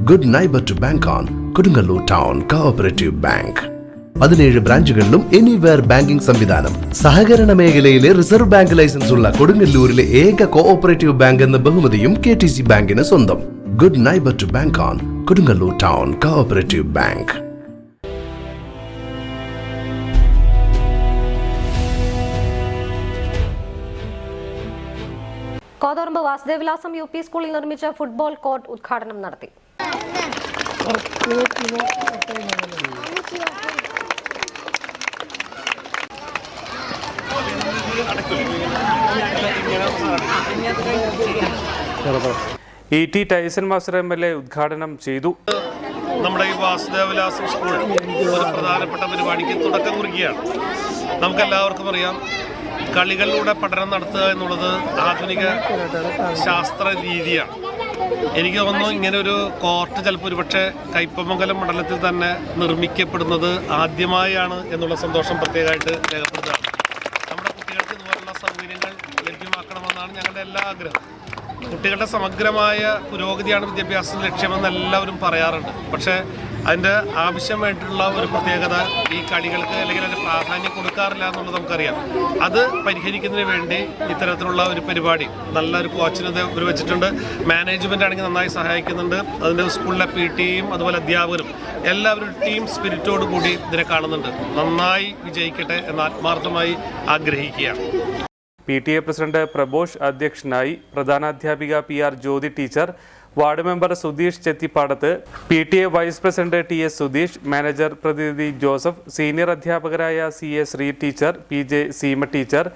Good neighbor to bank on. Kodungalur Town Cooperative Bank. 17 ബ്രാഞ്ചുകളിലും anywhere banking സംവിധാനം. സഹകരണ മേഖലയിലെ റിസർവ് ബാങ്ക് ലൈസൻസ് ഉള്ള കൊടുങ്ങല്ലൂരിലെ ഏക കോഓപ്പറേറ്റീവ് ബാങ്ക് എന്ന ബഹുമതിയും KTC ബാങ്കിന് സ്വന്തം. Good neighbor to bank on. Kodungalur Town Cooperative Bank. കോതോർമ്പ് വാസുദേവവിലാസം UP സ്കൂളിൽ നിർമ്മിച്ച ഫുട്ബോൾ കോർട്ട് ഉദ്ഘാടനം നടത്തി. E.T. ടൈസൺ മാസ്റ്റർ MLA ഉദ്ഘാടനം ചെയ്തു. നമ്മുടെ ഈ വാസുദേവവിലാസം സ്കൂൾ ഒരു പ്രധാനപ്പെട്ട പരിപാടിക്ക് തുടക്കം കുറിക്കുകയാണ്. നമുക്കെല്ലാവർക്കും അറിയാം, കളികളിലൂടെ പഠനം നടത്തുക എന്നുള്ളത് ആധുനിക ശാസ്ത്ര രീതിയാണ്. എനിക്ക് തോന്നുന്നു ഇങ്ങനെ ഒരു കോർട്ട് ചിലപ്പോൾ ഒരുപക്ഷെ കയ്പമംഗലം മണ്ഡലത്തിൽ തന്നെ നിർമ്മിക്കപ്പെടുന്നത് ആദ്യമായാണ് എന്നുള്ള സന്തോഷം പ്രത്യേകമായിട്ട് രേഖപ്പെടുത്തുകയാണ്. നമ്മുടെ കുട്ടികൾക്ക് ഇതുപോലുള്ള സൗകര്യങ്ങൾ ലഭ്യമാക്കണമെന്നാണ് ഞങ്ങളുടെ എല്ലാ ആഗ്രഹം. കുട്ടികളുടെ സമഗ്രമായ പുരോഗതിയാണ് വിദ്യാഭ്യാസ ലക്ഷ്യമെന്ന് എല്ലാവരും പറയാറുണ്ട്. പക്ഷേ അതിൻ്റെ ആവശ്യമായിട്ടുള്ള ഒരു പ്രത്യേകത ഈ കളികൾക്ക് അല്ലെങ്കിൽ അതിന് പ്രാധാന്യം കൊടുക്കാറില്ല എന്നുള്ളത് നമുക്കറിയാം. അത് പരിഹരിക്കുന്നതിന് വേണ്ടി ഇത്തരത്തിലുള്ള ഒരു പരിപാടി നല്ലൊരു കോച്ചിനെ ഇവർ വെച്ചിട്ടുണ്ട്. മാനേജ്മെൻ്റ് ആണെങ്കിൽ നന്നായി സഹായിക്കുന്നുണ്ട്. അതിൻ്റെ സ്കൂളിലെ PTയും അതുപോലെ അധ്യാപകരും എല്ലാവരും ടീം സ്പിരിറ്റോട് കൂടി ഇതിനെ കാണുന്നുണ്ട്. നന്നായി വിജയിക്കട്ടെ എന്ന് ആത്മാർത്ഥമായി ആഗ്രഹിക്കുകയാണ്. PTA പ്രസിഡന്റ് പ്രബോഷ് അധ്യക്ഷനായി. പ്രധാനാധ്യാപിക PR Jyothi teacher, ward member Sudheesh Chethippadath, PTA vice president TS Sudheesh, manager പ്രതിനിധി ജോസഫ്, സീനിയർ അധ്യാപകരായ CA Sree teacher, PJ Seema teacher,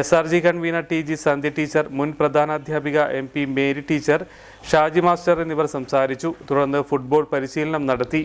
SRG convenor TG Sandhya teacher, മുൻ പ്രധാനാധ്യാപിക MP Mary teacher, Shaji master എന്നിവർ സംസാരിച്ചു. തുടർന്ന് ഫുട്ബോൾ പരിശീലനം നടത്തി.